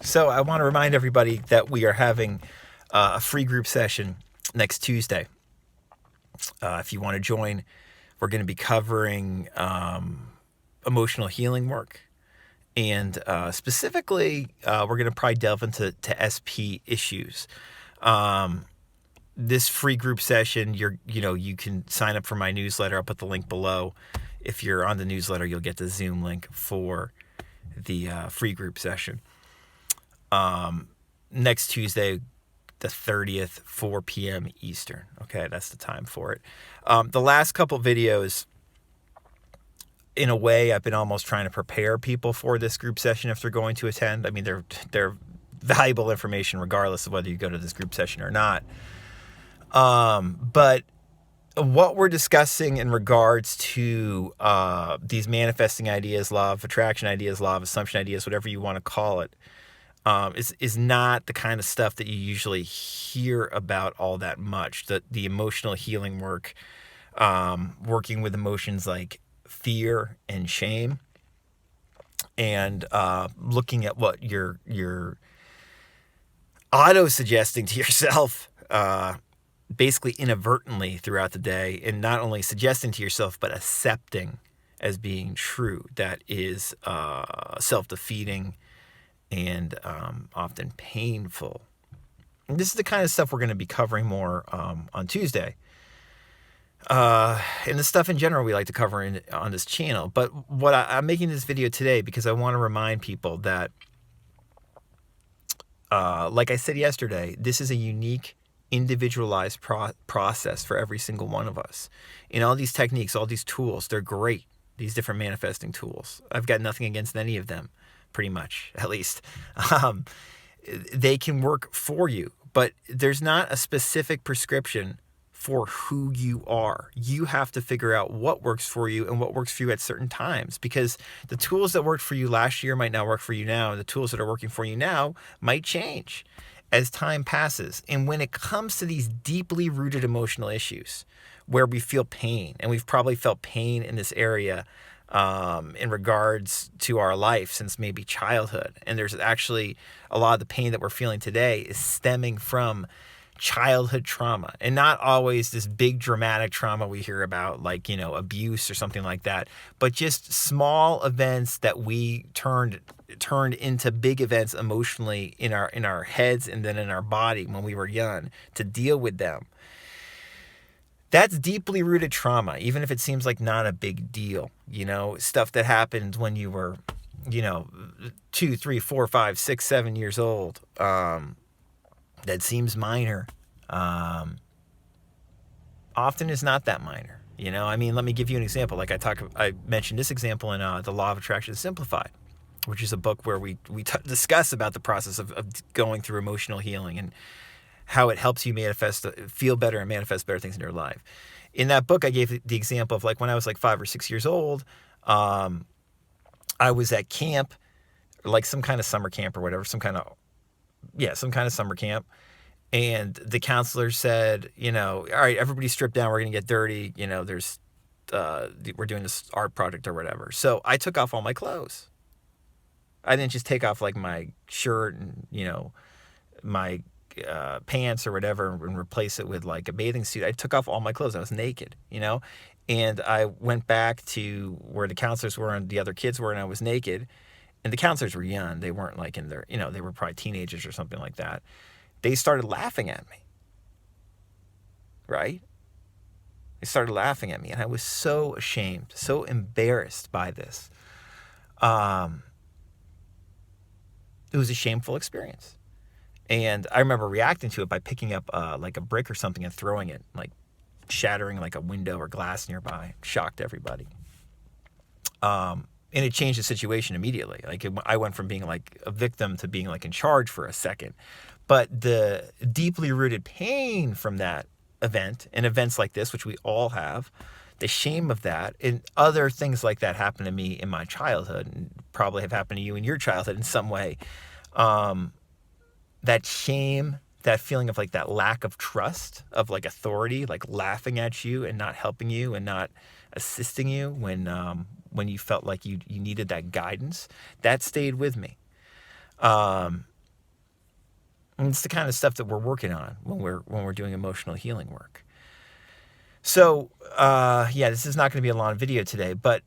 So I want to remind everybody that we are having a free group session next Tuesday. If you want to join, we're going to be covering emotional healing work. And specifically, we're going to probably delve into SP issues. This free group session, you can sign up for my newsletter. I'll put the link below. If you're on the newsletter, you'll get the Zoom link for the free group session. Next Tuesday, the 30th, 4 p.m. Eastern. Okay, that's the time for it. The last couple videos, in a way, I've been almost trying to prepare people for this group session if they're going to attend. I mean, they're valuable information regardless of whether you go to this group session or not. But what we're discussing in regards to these manifesting ideas, law of attraction ideas, law of assumption ideas, whatever you want to call it, is not the kind of stuff that you usually hear about all that much. The emotional healing work, working with emotions like fear and shame, and looking at what you're auto-suggesting to yourself, basically inadvertently throughout the day, and not only suggesting to yourself, but accepting as being true. That is self-defeating and often painful. And this is the kind of stuff we're going to be covering more on Tuesday. And the stuff in general we like to cover on this channel. But what I'm making this video today because I want to remind people that, like I said yesterday, this is a unique, individualized process for every single one of us. And all these techniques, all these tools, they're great. These different manifesting tools. I've got nothing against any of them, pretty much, at least. They can work for you, but there's not a specific prescription for who you are. You have to figure out what works for you and what works for you at certain times, because the tools that worked for you last year might not work for you now, and the tools that are working for you now might change as time passes. And when it comes to these deeply rooted emotional issues where we feel pain, and we've probably felt pain in this area in regards to our life since maybe childhood, and there's actually a lot of the pain that we're feeling today is stemming from childhood trauma, and not always this big dramatic trauma we hear about, like, abuse or something like that, but just small events that we turned into big events emotionally in our heads and then in our body when we were young to deal with them. That's deeply rooted trauma, even if it seems like not a big deal. Stuff that happened when you were 2, 3, 4, 5, 6, 7 years old, that seems minor, often is not that minor. Let me give you an example. Like I mentioned this example in The Law of Attraction Simplified, which is a book where we discuss about the process of going through emotional healing and how it helps you feel better and manifest better things in your life. In that book, I gave the example of, like, when I was like 5 or 6 years old, I was at camp, like some kind of summer camp or whatever, some kind of summer camp. And the counselor said, all right, everybody strip down. We're going to get dirty. We're doing this art project or whatever. So I took off all my clothes. I didn't just take off like my shirt and, my pants or whatever and replace it with like a bathing suit. I took off all my clothes. I was naked, and I went back to where the counselors were and the other kids were, and I was naked. And the counselors were young. They weren't like in their, they were probably teenagers or something like that. They started laughing at me, right? They started laughing at me, and I was so ashamed, so embarrassed by this. It was a shameful experience. And I remember reacting to it by picking up like a brick or something and throwing it, like shattering like a window or glass nearby. Shocked everybody. And it changed the situation immediately. Like I went from being like a victim to being like in charge for a second. But the deeply rooted pain from that event and events like this, which we all have, the shame of that, and other things like that happened to me in my childhood and probably have happened to you in your childhood in some way. That shame, that feeling of like that lack of trust, of like authority, like laughing at you and not helping you and not assisting you when when you felt like you needed that guidance, that stayed with me. And it's the kind of stuff that we're working on when we're doing emotional healing work. So, this is not going to be a long video today, but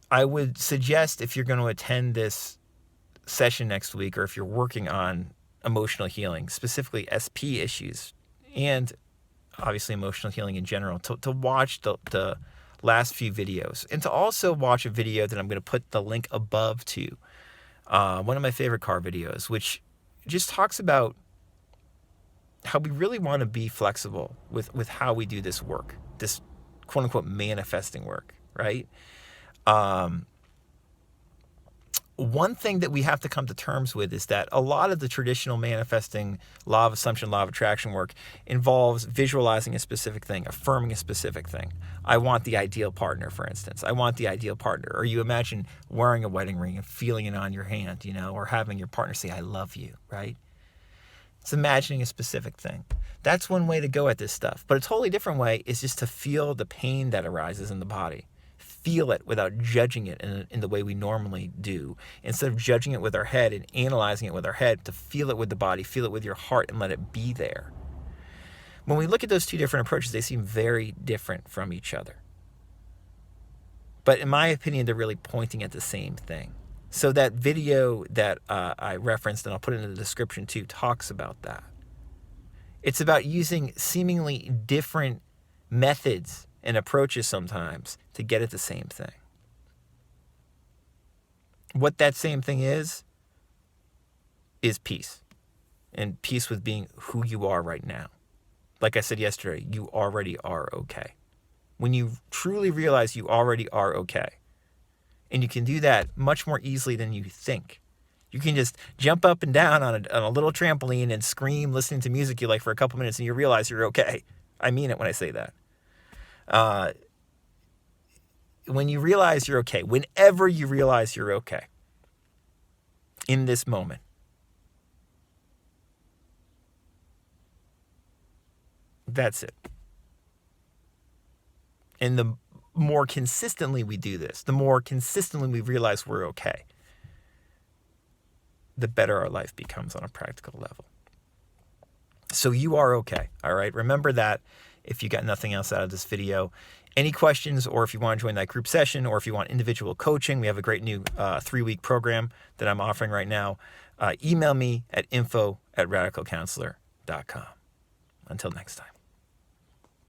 I would suggest, if you're going to attend this session next week, or if you're working on emotional healing, specifically SP issues, and obviously emotional healing in general, to watch the last few videos, and to also watch a video that I'm going to put the link above to, one of my favorite car videos, which just talks about how we really want to be flexible with how we do this work, this quote unquote manifesting work, right? One thing that we have to come to terms with is that a lot of the traditional manifesting law of assumption, law of attraction work involves visualizing a specific thing, affirming a specific thing. I want the ideal partner, for instance. I want the ideal partner. Or you imagine wearing a wedding ring and feeling it on your hand, or having your partner say, I love you, right? It's imagining a specific thing. That's one way to go at this stuff. But a totally different way is just to feel the pain that arises in the body. Feel it without judging it in the way we normally do. Instead of judging it with our head and analyzing it with our head, to feel it with the body, feel it with your heart, and let it be there. When we look at those two different approaches, they seem very different from each other. But in my opinion, they're really pointing at the same thing. So that video that I referenced, and I'll put it in the description too, talks about that. It's about using seemingly different methods and approaches sometimes to get at the same thing. What that same thing is peace. And peace with being who you are right now. Like I said yesterday, you already are okay. When you truly realize you already are okay, and you can do that much more easily than you think. You can just jump up and down on a little trampoline and scream listening to music you like for a couple minutes, and you realize you're okay. I mean it when I say that. When you realize you're okay, whenever you realize you're okay, in this moment, that's it. And the more consistently we do this, the more consistently we realize we're okay, the better our life becomes on a practical level. So you are okay, all right? Remember that if you got nothing else out of this video. Any questions, or if you want to join that group session, or if you want individual coaching, we have a great new 3-week program that I'm offering right now. Email me at info@radicalcounselor.com. Until next time.